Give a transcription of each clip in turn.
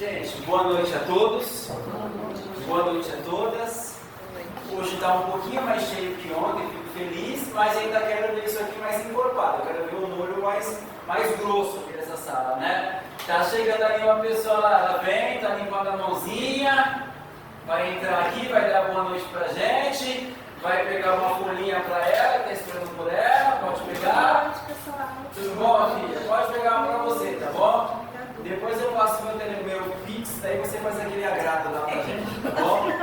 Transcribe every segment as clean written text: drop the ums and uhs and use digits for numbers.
Gente, boa noite a todos. Boa noite a todas. Hoje está um pouquinho mais cheio que ontem, fico feliz, mas ainda quero ver isso aqui mais encorpado. Eu quero ver o molho mais grosso aqui nessa sala, né? Tá chegando ali uma pessoa lá, ela vem, tá limpando a mãozinha, vai entrar aqui, vai dar boa noite pra gente, vai pegar uma folhinha pra ela, tá esperando por ela, pode pegar. Tudo bom, filha? Pode pegar uma pra você, tá bom? Depois eu passo meu Pix, daí você faz aquele agrado lá pra gente, tá bom? Eu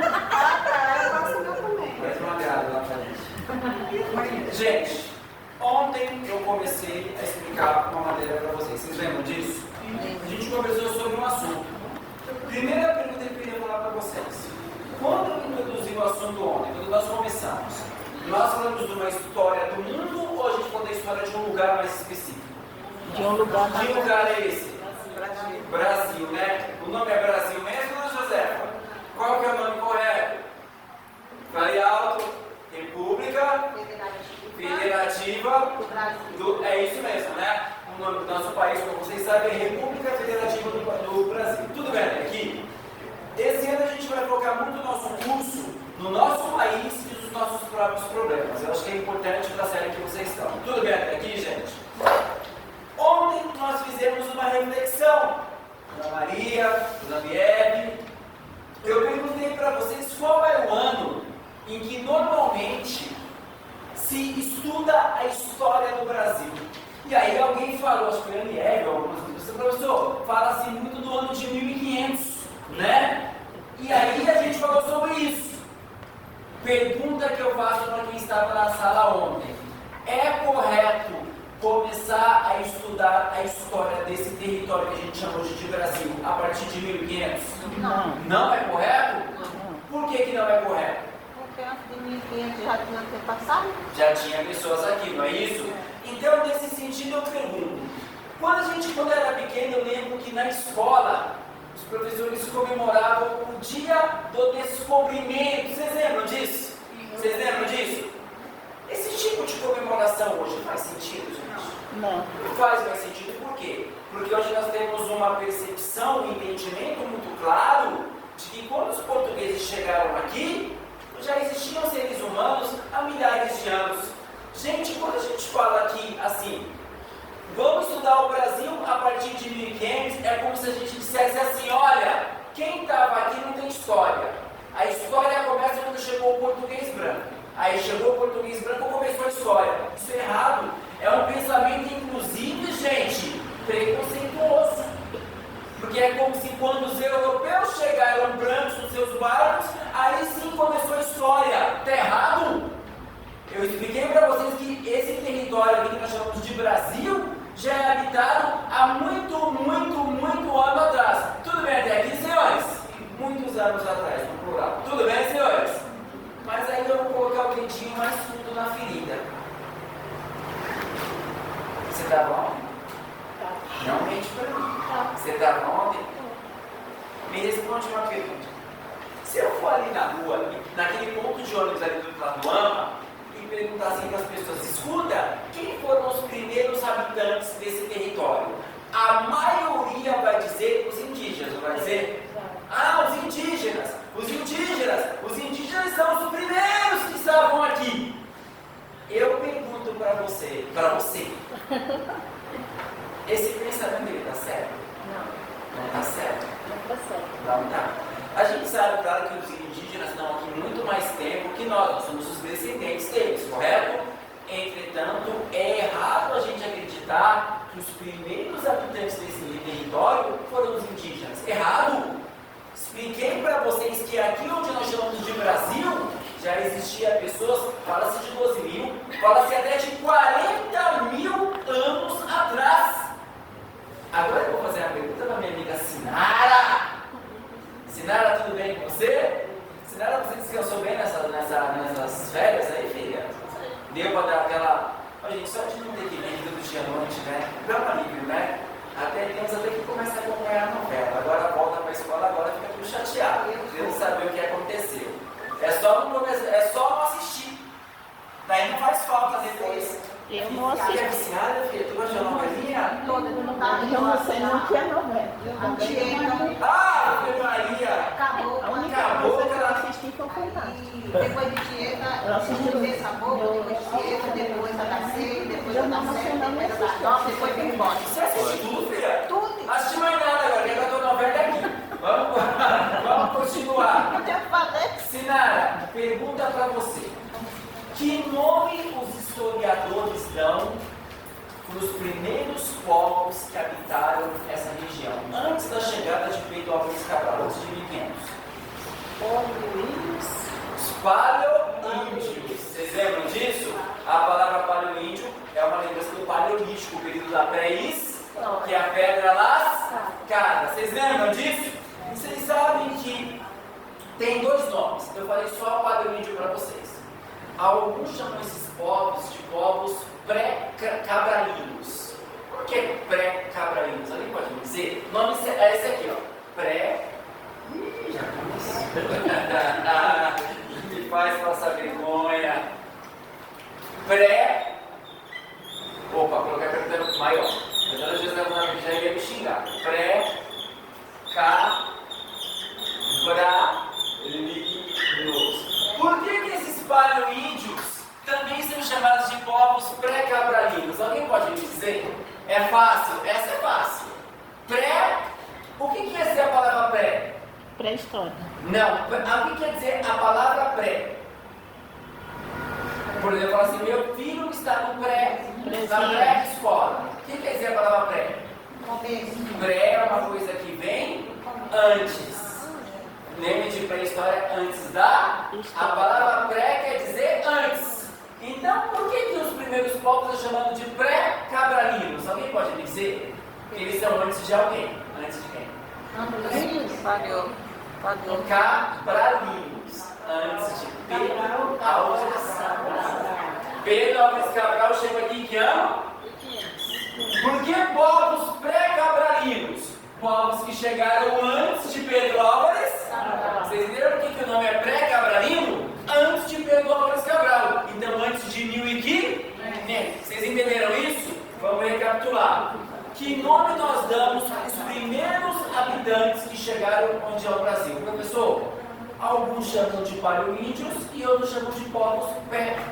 faço meu também. Faz um agrado lá pra gente. Gente, ontem eu comecei a explicar uma matéria pra vocês. Vocês lembram disso? A gente conversou sobre um assunto. Primeira pergunta que eu queria falar pra vocês. Quando eu introduzi o assunto ontem, quando nós começamos, nós falamos de uma história do mundo ou a gente conta a história de um lugar mais específico? De um lugar mais... Que lugar é esse? Brasil. Brasil, né? O nome é Brasil mesmo, Dona Josefa? Qual que é o nome correto? Fale alto. República Federativa do... É isso mesmo, né? O nome do nosso país, como vocês sabem, é República Federativa do Brasil. Tudo bem até aqui? Esse ano a gente vai focar muito o nosso curso no nosso país e nos nossos próprios problemas. Eu acho que é importante para a série que vocês estão. Tudo bem até aqui, gente? Ontem nós fizemos uma reflexão, Ana Maria, Dona Biebe. Eu perguntei para vocês qual é o ano em que normalmente se estuda a história do Brasil. E aí alguém falou, acho que foi a Biebe, algumas pessoas, professor, fala-se muito do ano de 1500, né? E aí a gente falou sobre isso. Pergunta que eu faço para quem estava na sala ontem: é correto começar a estudar a história desse território que a gente chama hoje de Brasil a partir de 1500? Não. Não é correto? Por que não é correto? Porque antes de 1500 já tinha antepassado? Já tinha pessoas aqui, não é isso? Então, nesse sentido, eu pergunto: quando era pequeno, eu lembro que na escola os professores comemoravam o dia do descobrimento. Vocês lembram disso? Vocês lembram disso? Esse tipo de comemoração hoje faz sentido, gente? Não. Não faz mais sentido, por quê? Porque hoje nós temos uma percepção, um entendimento muito claro de que quando os portugueses chegaram aqui, já existiam seres humanos há milhares de anos. Gente, quando a gente fala aqui assim, vamos estudar o Brasil a partir de 1500, é como se a gente dissesse assim: olha, quem estava aqui não tem história. A história começa quando chegou o português branco. Aí chegou o português branco e começou a história. Isso é errado. É um pensamento, inclusive, gente, preconceituoso. Porque é como se quando os europeus chegaram brancos nos seus barcos, aí sim começou a história. Está errado? Eu expliquei para vocês que esse território aqui que nós chamamos de Brasil já é habitado há muito ano atrás. Tudo bem até aqui, senhores? Muitos anos atrás, no plural. Tudo bem, senhores? Mas aí eu vou colocar o dedinho mais fundo na ferida. Você estava ontem? Não mente para mim. Você estava ontem? Me responde uma pergunta. Se eu for ali na rua, naquele ponto de ônibus ali do lado do AMA, e perguntar assim para as pessoas: escuta, quem foram os primeiros habitantes desse território? A maioria vai dizer os indígenas, não vai dizer? Ah, os indígenas! Os indígenas são os primeiros que estavam aqui. Eu pergunto para você, esse pensamento ele está certo? Não. Não está certo? Não está certo. Não está. A gente sabe, claro, que os indígenas estão aqui muito mais tempo que nós somos os descendentes deles, correto? Entretanto, é errado a gente acreditar que os primeiros habitantes desse território foram os indígenas. Errado! Expliquei para vocês que aqui onde nós chamamos de Brasil, já existia pessoas, fala-se de 12 mil, fala-se até de 40 mil anos atrás. Agora eu vou fazer uma pergunta para minha amiga Sinara. Sinara, tudo bem com você? Sinara, você descansou bem nessas férias aí, filha? Deu para dar aquela... Oh, gente, só de não ter que vir todo dia à noite, né? Dá um alívio, né? Temos até que começar a acompanhar a novela. Agora volta para a escola, agora fica tudo chateado. Querendo saber o que aconteceu. É só não assistir. Daí não faz falta depois. Eu não assisti. É viciada, filha? Tu gosta de novelinha? Toda, não tá. Eu não sei, não tinha novela. Eu não tinha. Ah, Ave Maria. Acabou. A única Acabou, coisa que eu cara. assisti foi o Fantástico. E depois de dieta, Eu assisti um mês sabor, depois de dieta, depois a da ceia, depois a da ceia, depois a da nova, depois vem embora. Você assiste tudo, filha? Tudo. Assisti mais nada agora, que eu tô novela aqui. Vamos continuar. Não tem o que fazer. Sinara, pergunta para você. Que nome os historiadores dão para os primeiros povos que habitaram essa região, antes da chegada de Pedro Álvares Cabral, antes de 1500? Os paleoíndios. Vocês lembram disso? A palavra paleoíndio é uma lembrança do paleolítico, o período da pré-história, que é a pedra lascada. Vocês lembram disso? E vocês sabem que tem dois nomes. Eu falei só paleoíndio para vocês. Alguns chamam esses povos de povos pré-cabralinos. Por que pré-cabralinos? Alguém pode me dizer? O nome é esse aqui, ó. Já começou. Me faz passar vergonha. Opa, colocar a pergunta maior. A dona José já ia me xingar. Pré-cabralinos. Por que esses paleoíndios também são chamados de povos pré-cabralinos? Alguém pode me dizer? É fácil? Essa é fácil. O que quer dizer a palavra pré? Pré-história. Não, o que quer dizer a palavra pré? Por exemplo, fala assim, meu filho está no na pré-escola. O que quer dizer a palavra pré? Pré é uma coisa que vem antes. Lembre de pré-história antes da? A palavra pré quer dizer antes. Então, por que os primeiros povos estão chamando de pré-cabralinos? Alguém pode me dizer? Eles são antes de alguém. Antes de quem? Cabralinos. Antes de Pedro Álvares Cabral. Pedro Álvares Cabral chegou aqui em que ano? Por que povos pré-cabralinos? Povos que chegaram antes de Pedro Álvares. Vocês entenderam por que o nome é pré-cabralino? Antes de Pedro Álvares Cabral. Então, antes de 1500. Vocês entenderam isso? Vamos recapitular. Que nome nós damos aos primeiros habitantes que chegaram onde é o Brasil? Professor, alguns chamam de paleoíndios e outros chamam de povos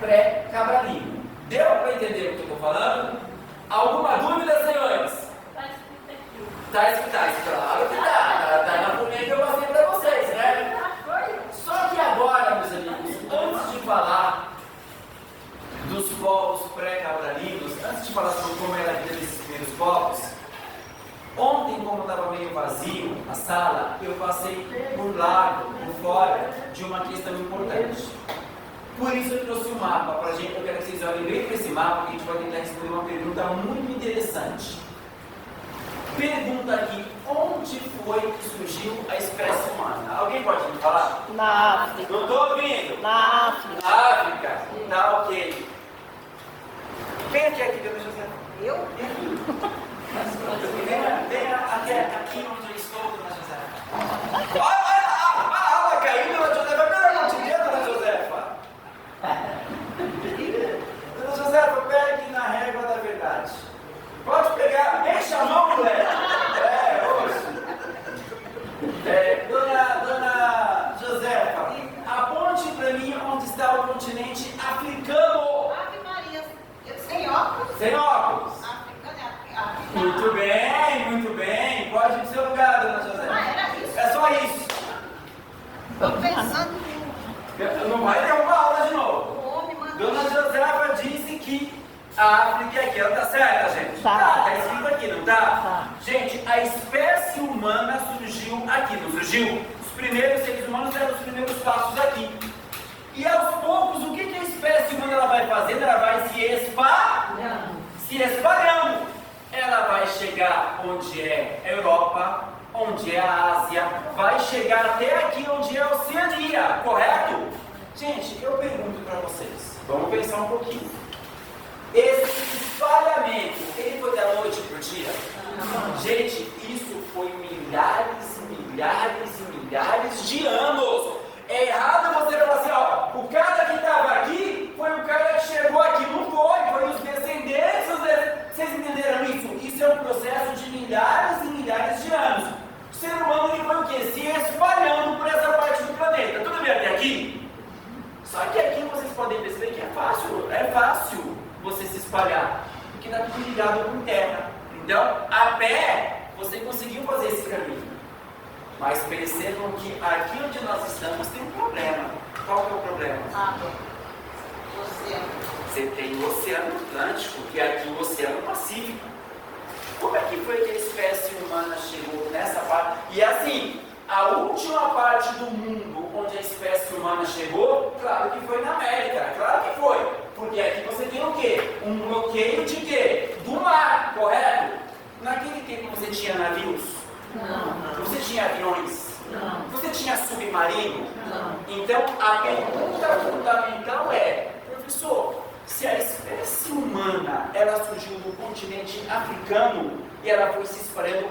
pré-cabralinos. Deu para entender o que eu estou falando? Alguma dúvida, senhores? Está escrito, claro que está. Está na folhinha que eu passei para vocês, né? Só que agora, meus amigos, antes de falar dos povos pré-cabralinos, antes de falar sobre como era a vida desses primeiros povos, ontem, como estava meio vazio a sala, eu passei por lado, por fora de uma questão importante. Por isso eu trouxe um mapa para a gente. Eu quero que vocês olhem bem para esse mapa, que a gente vai tentar responder uma pergunta muito interessante. Pergunta aqui, onde foi que surgiu a espécie humana? Alguém pode me falar? Na África. Não estou ouvindo. Na África. Na África. Tá ok. Vem aqui, dona José. Eu? Venha aqui onde eu estou, dona Josefa. Olha, a aula caiu, dona Josefa. Pelo amor de Deus, dona Josefa. Dona Josefa, pega aqui na régua da verdade. Pode pegar, deixa a mão, moleque. Hoje. Dona Josefa, aponte para mim onde está o continente africano. Ave Maria. Sem óculos? Sem óculos. Muito bem. Pode ir pro seu lugar, dona Josefa. Era isso? É só isso. Estou pensando Não vai derrubar a aula de novo. o homem mandou. Dona Josefa disse que a África é aqui. Ela tá certa, gente? Tá escrito aqui, não tá? Tá. Gente, a espécie humana surgiu aqui, não surgiu? Os primeiros seres humanos deram os primeiros passos aqui. E aos poucos, o que a espécie humana ela vai fazendo? Ela vai se espalhando. Ela vai chegar onde é a Europa, onde é a Ásia, vai chegar até aqui onde é a Oceania, correto? Gente, eu pergunto para vocês, vamos pensar um pouquinho. Esse espalhamento, ele foi da noite para o dia? Gente, isso foi milhares de anos. É errado você falar assim, ó, o cara que estava aqui foi o cara que chegou aqui, não foi os descendentes. Vocês entenderam isso? Isso é um processo de milhares de anos. O ser humano ele foi o quê? Se aqui. Só que aqui vocês podem perceber que é fácil você se espalhar, porque está tudo ligado com terra. Então, a pé, você conseguiu fazer esse caminho. Mas percebam que aqui onde nós estamos tem um problema. Qual que é o problema? Água. Oceano. Você tem o Oceano Atlântico, que é aqui o Oceano Pacífico. Como é que foi que a espécie humana chegou nessa parte? E assim, a última parte do mundo onde a espécie humana chegou, claro que foi na América, claro que foi. Porque aqui você tem o quê? Um bloqueio de quê? Do mar, correto? Naquele tempo você tinha navios? Não. Você tinha aviões? Não. Você tinha submarino? Não. Então, a pergunta fundamental é, professor, se a espécie humana, ela surgiu do continente africano e ela foi se espalhando,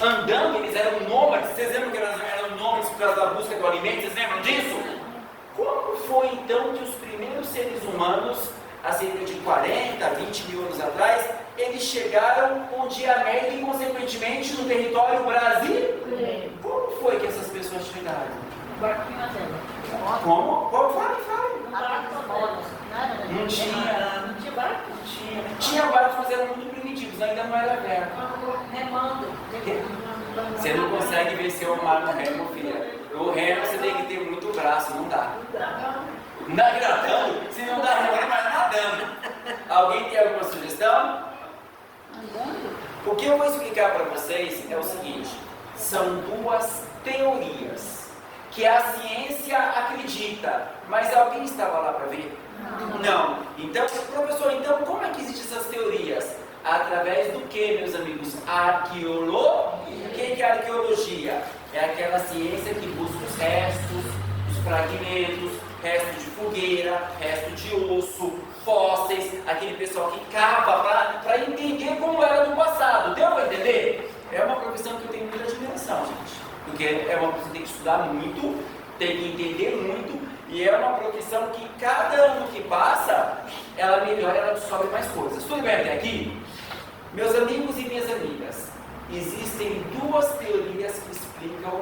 andando, eles eram nômades, vocês lembram que elas eram nômades por causa da busca do alimento, vocês lembram disso? Como foi então que os primeiros seres humanos, há cerca de 40, 20 mil anos atrás, eles chegaram onde é a América e, consequentemente, no território brasileiro? Como foi que essas pessoas chegaram? Barquinho na terra. Como? Fale. Não tinha. Não tinha barco? Tinha barcos, mas eram muito primitivos, ainda não era velho. Remando. Você não consegue vencer o mar no remo, filha. O remo você tem que ter muito braço, não dá. Não dá gravando? Se não dá remo, mas nadando. Alguém tem alguma sugestão? O que eu vou explicar para vocês é o seguinte: são duas teorias que a ciência acredita, mas alguém estava lá para ver? Não. Então, professor, como é que existem essas teorias? Através do que, meus amigos? Arqueologia. O que é arqueologia? É aquela ciência que busca os restos, os fragmentos, resto de fogueira, resto de osso, fósseis, aquele pessoal que cava para entender como era no passado. Deu para entender? É uma profissão que eu tenho muita admiração, gente. Porque é uma profissão que tem que estudar muito, tem que entender muito, e é uma profissão que cada ano que passa, ela melhora, ela descobre mais coisas. Tudo bem até aqui? Meus amigos e minhas amigas, existem duas teorias que explicam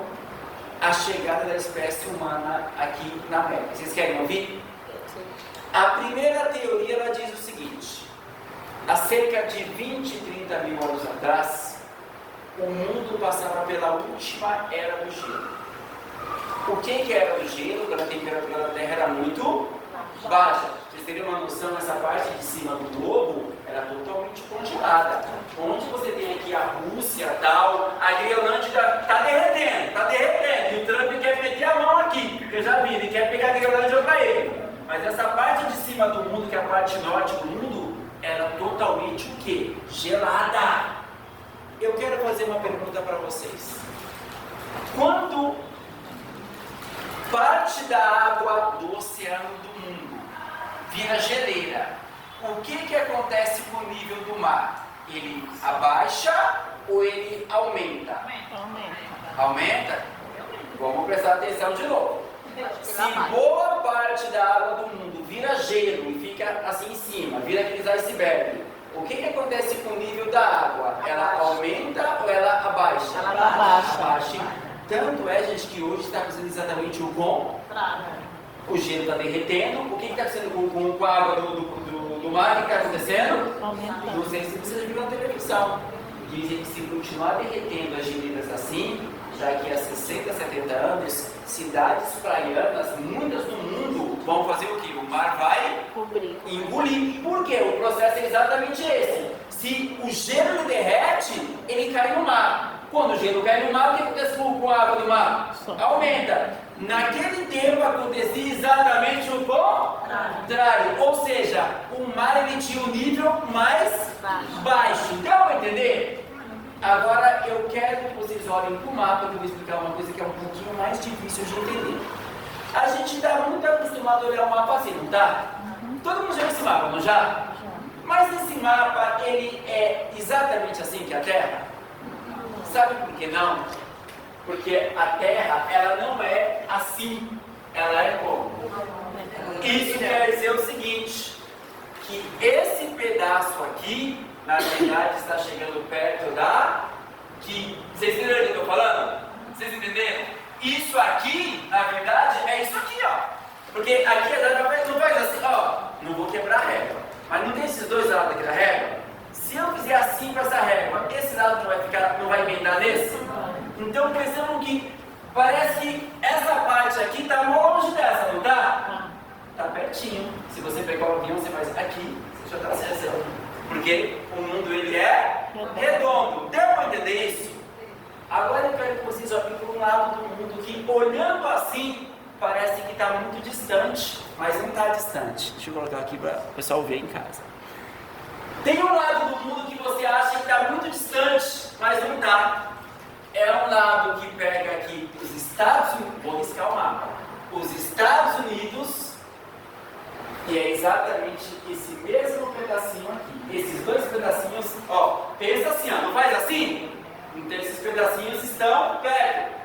a chegada da espécie humana aqui na América. Vocês querem ouvir? A primeira teoria, ela diz o seguinte: há cerca de 20, 30 mil anos atrás, o mundo passava pela última era do gelo. O que era do gelo? Quando a temperatura da Terra era muito baixa. Vocês teriam uma noção, essa parte de cima do globo era totalmente congelada. Onde você tem aqui a Rússia, tal, a Groenlândia está derretendo. E o Trump quer meter a mão aqui. Eu já vi, ele quer pegar a Groenlândia para ele. Mas essa parte de cima do mundo, que é a parte norte do mundo, era totalmente o quê? Gelada. Eu quero fazer uma pergunta para vocês. Quando parte da água do oceano do mundo vira geleira, o que acontece com o nível do mar? Ele abaixa ou ele aumenta? Aumenta? Vamos prestar atenção de novo. Se boa parte da água do mundo vira gelo e fica assim em cima, vira aqueles icebergs, o que acontece com o nível da água? Ela aumenta ou ela abaixa? Ela abaixa. Tanto é, gente, que hoje está acontecendo exatamente o contrário. O gelo está derretendo. O que está acontecendo com a água do mar? O que está acontecendo? Aumentando. Não sei se vocês viram na televisão. Dizem que se continuar derretendo as geleiras assim, daqui a 60, 70 anos, cidades praianas, muitas do mundo, vão fazer o quê? O mar vai engolir. Por quê? O processo é exatamente esse. Se o gelo derrete, ele cai no mar. Quando o gelo cai no mar, o que acontece com a água do mar? Aumenta. Naquele tempo acontecia exatamente o contrário. Ou seja, o mar ele tinha um nível mais baixo. Dá para entender? Agora eu quero que vocês olhem para o mapa, que eu vou explicar uma coisa que é um pouquinho mais difícil de entender. A gente está muito acostumado a olhar o mapa assim, não está? Todo mundo já viu esse mapa, não já? Mas esse mapa, ele é exatamente assim que a Terra? Sabe por que não? Porque a Terra, ela não é assim. Ela é como? Isso quer dizer o seguinte, que esse pedaço aqui, na verdade, está chegando perto Vocês entenderam o que eu estou falando? Vocês entenderam? Isso aqui, na verdade, é Porque aqui não faz assim, ó, não vou quebrar a régua. Mas não tem esses dois lados aqui da régua? Se eu fizer assim com essa régua, esse lado não vai emendar nesse? Então percebam que parece que essa parte aqui está longe dessa, não está? Está pertinho. Se você pegar o avião, você faz aqui, você já está acertando. Porque o mundo ele é redondo. Deu para entender isso? Agora eu quero que vocês olhem para um lado do mundo que, olhando assim, parece que está muito distante, mas não está distante. Deixa eu colocar aqui para o pessoal ver em casa. Tem um lado do mundo que você acha que está muito distante, mas não está. É um lado que pega aqui os Estados Unidos, vou riscar o mapa, os Estados Unidos, e é exatamente esse mesmo pedacinho aqui. Esses dois pedacinhos, ó, pensa assim, ó, não faz assim? Então esses pedacinhos estão perto.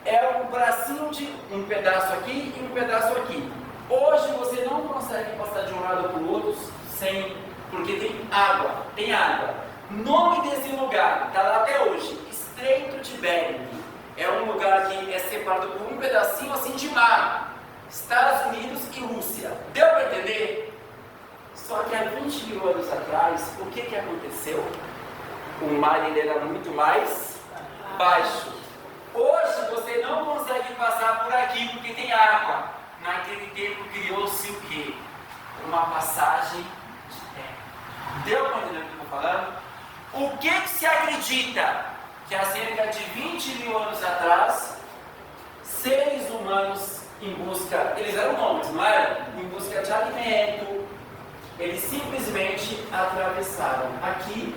É um bracinho de um pedaço aqui e um pedaço aqui. Hoje você não consegue passar de um lado para o outro porque tem água, O nome desse lugar está lá até hoje, Estreito de Bering. É um lugar que é separado por um pedacinho assim de mar. Estados Unidos e Rússia. Deu para entender? Só que há 20 mil anos atrás, o que aconteceu? O mar ele era muito mais baixo. Hoje você não consegue passar por aqui porque tem água. Naquele tempo criou-se o quê? Uma passagem de terra. Deu para entender o que eu estou falando? O que se acredita? Que há cerca de 20 mil anos atrás, seres humanos em busca, eles eram homens, não eram? Em busca de alimento, eles simplesmente atravessaram aqui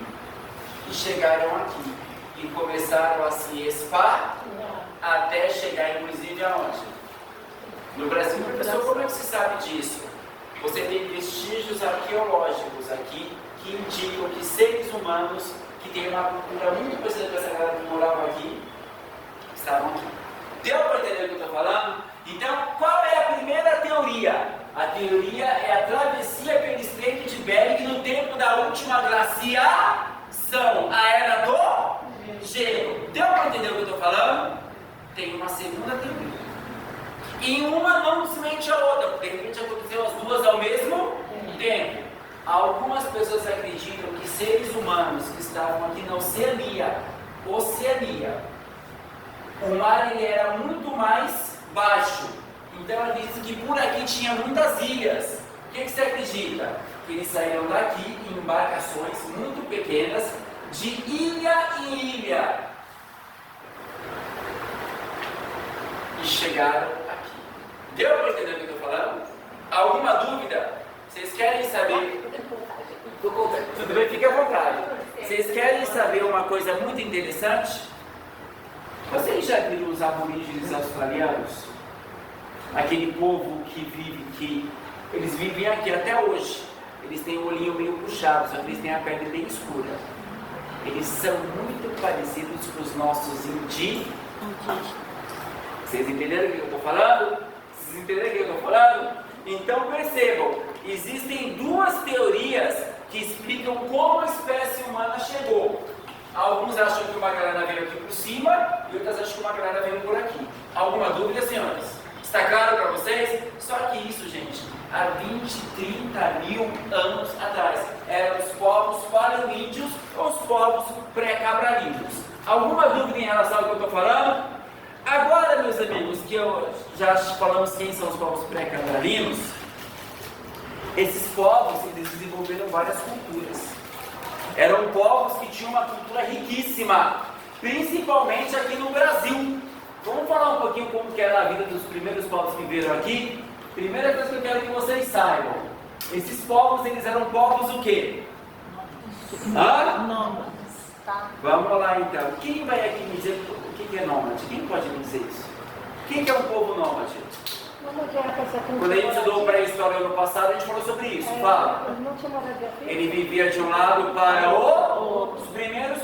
e chegaram aqui. E começaram a se espalhar até chegar inclusive aonde? No Brasil. Professor, como é que você sabe disso? Você tem vestígios arqueológicos aqui que indicam que seres humanos que têm uma cultura muito parecida com essa galera que morava aqui, estavam aqui. Deu para entender o que eu estou falando? Então, qual é a primeira teoria? A teoria é a travessia pelo Estreito de Bering no tempo da última glaciação, a era do gelo. Deu para entender o que eu estou falando? Tem uma segunda teoria. E uma não desmente a outra, porque de repente aconteceu as duas ao mesmo tempo. Algumas pessoas acreditam que seres humanos que estavam aqui na Oceania, o mar ele era muito mais baixo. Então eles dizem que por aqui tinha muitas ilhas. O que você acredita? Que eles saíram daqui em embarcações muito pequenas, de ilha em ilha, e chegaram aqui. Deu para entender o que eu estou falando? Alguma dúvida? Vocês querem saber? Tudo bem, fique à vontade. Vocês querem saber uma coisa muito interessante? Vocês já viram os aborígenes australianos? Aquele povo que eles vivem aqui até hoje. Eles têm o olhinho meio puxado, só que eles têm a pele bem escura. Eles são muito parecidos com os nossos indígenas. Vocês entenderam o que eu estou falando? Vocês entenderam o que eu estou falando? Então percebam, existem duas teorias que explicam como a espécie humana chegou. Alguns acham que uma galera veio aqui por cima e outras acham que uma galera veio por aqui. Alguma dúvida, senhores? Está claro para vocês? Só que isso, gente, há 20, 30 mil anos atrás, eram os povos paleoíndios ou os povos pré-cabralídeos. Alguma dúvida em relação ao que eu estou falando? Agora, meus amigos, que eu já falamos quem são os povos pré-cabralinos, esses povos eles desenvolveram várias culturas. Eram povos que tinham uma cultura riquíssima, principalmente aqui no Brasil. Vamos falar um pouquinho como que era a vida dos primeiros povos que viveram aqui? Primeira coisa que eu quero que vocês saibam, esses povos eles eram povos o quê? Nômades. Vamos lá então. Quem vai aqui me dizer o que é nômade? Quem pode me dizer isso? Quem que é um povo nômade? Quando a gente estudou pré-história ano passado, a gente falou sobre isso. Fala. Ele vivia de um lado para o outro. Os primeiros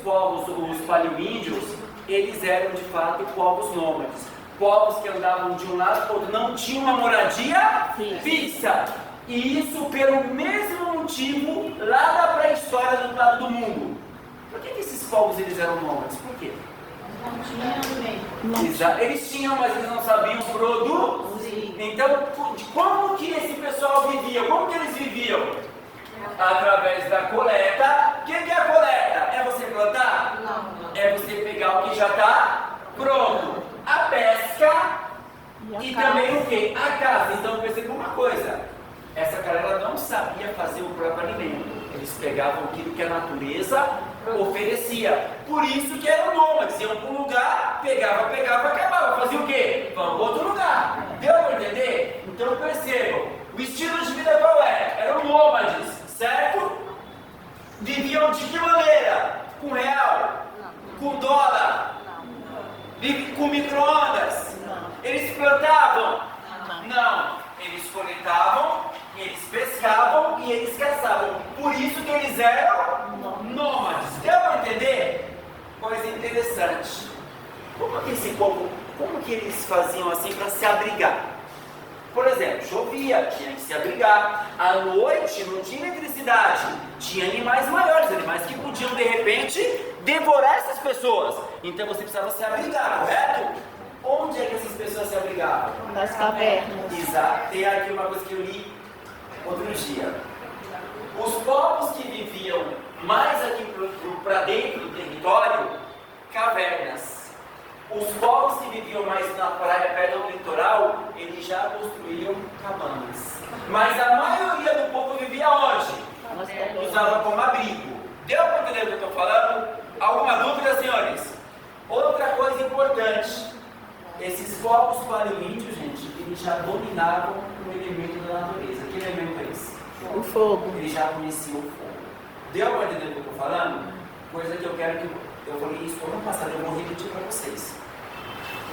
povos, os paleoíndios, eles eram de fato povos nômades. Povos que andavam de um lado para o outro, não tinham uma moradia fixa. E isso pelo mesmo motivo lá da pré-história do lado do mundo. Por que esses povos eles eram nômades? Por quê? Não tinha alimento. Eles tinham, mas eles não sabiam produzir. Sim. Então, como que esse pessoal vivia? Como que eles viviam? Através da coleta. O que é a coleta? É você plantar? Não. É você pegar o que já está pronto. A pesca e também o que? A caça. Então perceba uma coisa. Essa galera não sabia fazer o próprio alimento. Eles pegavam aquilo que a natureza oferecia. Por isso que eram nômades. Iam para um lugar, pegava, acabava. Fazia o quê? Vamos para outro lugar. Deu para entender? Então percebam. O estilo de vida qual é? Eram nômades, certo? Viviam de que maneira? Com real? Com dólar? Com micro-ondas? Eles plantavam? Não. Eles coletavam, eles pescavam e eles caçavam. Por isso que eles eram nômades. Deu para entender? Coisa interessante. Como que esse povo, como que eles faziam assim para se abrigar? Por exemplo, chovia, tinha que se abrigar. À noite não tinha eletricidade. Tinha animais maiores, animais que podiam de repente devorar essas pessoas. Então você precisava se abrigar, correto? Onde é que essas pessoas se abrigavam? Nas cavernas. Exato. Tem aqui uma coisa que eu li outro dia. Os povos que viviam mais aqui para dentro do território, cavernas. Os povos que viviam mais na praia, perto do litoral, eles já construíam cabanas. Mas a maioria do povo vivia onde? Usava como abrigo. Deu para entender o que eu estou falando? Alguma dúvida, senhores? Outra coisa importante. Esses povos paleoíndios, gente, eles já dominavam o elemento da natureza. Que elemento é esse? O fogo. Eles já conheciam o fogo. Deu para entender o que eu estou falando? Coisa que eu quero que eu falei isso ano passado, eu vou repetir para vocês.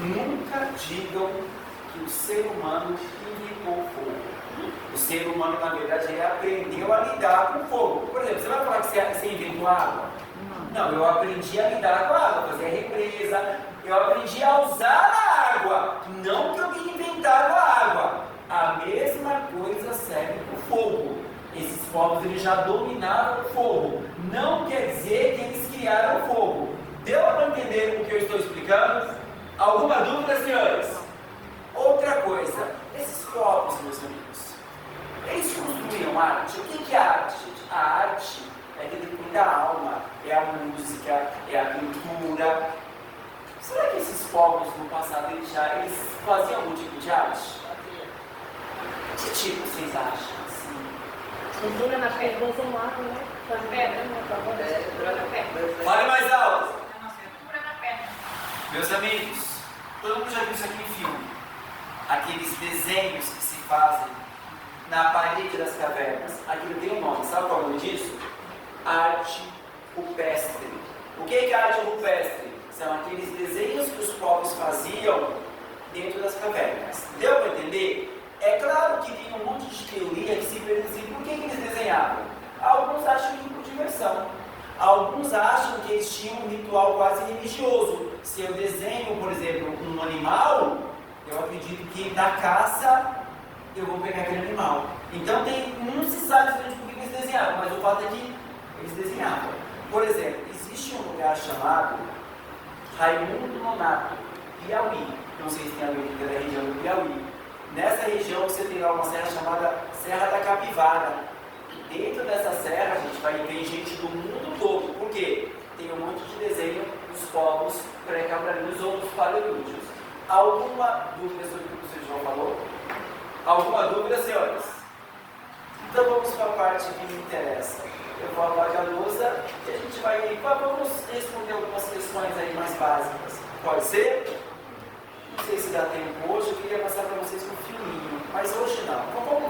Nunca digam que o ser humano inventou o fogo. O ser humano, na verdade, ele aprendeu a lidar com o fogo. Por exemplo, você vai falar que você inventou água? Não, eu aprendi a lidar com a água, fazer a represa. Eu aprendi a usar a água. Não que eu tenha inventado a água. A mesma coisa serve para o fogo. Esses povos eles já dominaram o fogo. Não quer dizer que eles criaram o fogo. Deu para entender o que eu estou explicando? Alguma dúvida, senhores? Outra coisa, esses povos, meus amigos, eles construíam arte. O que é arte, gente? A arte é aquilo que vem da alma, é a música, é a pintura. Será que esses povos no passado eles faziam algum tipo de arte? Que tipo vocês acham? Segura na pedra, desenhava, né? Faz pedra, né? Fale mais alto. Meus amigos, todo mundo já viu isso aqui em filme. Aqueles desenhos que se fazem na parede das cavernas. Aquilo tem um nome. Sabe qual é o nome disso? Arte rupestre. O que é arte rupestre? São aqueles desenhos que os povos faziam dentro das cavernas. Deu para entender? É claro que tem um monte de teoria que se pergunta por que eles desenhavam. Alguns acham que por diversão. Alguns acham que eles tinham um ritual quase religioso. Se eu desenho, por exemplo, um animal, eu acredito que na caça eu vou pegar aquele animal. Então não se sabe exatamente por que eles desenhavam, mas o fato é que eles desenhavam. Por exemplo, existe um lugar chamado Raimundo Nonato, Piauí. Não sei se tem a ver da região do Piauí. Nessa região você tem lá uma serra chamada Serra da Capivara. Dentro dessa serra, a gente vai ver gente do mundo todo. Por quê? Tem um monte de desenho dos povos pré-cambrianos ou dos paleolíticos. Alguma dúvida sobre o que o senhor falou? Alguma dúvida, senhores? Então vamos para a parte que me interessa. Eu vou apagar a lousa e a gente vamos responder algumas questões aí mais básicas. Pode ser? Não sei se dá tempo hoje, eu queria passar para vocês um filminho, mas hoje não. Então vamos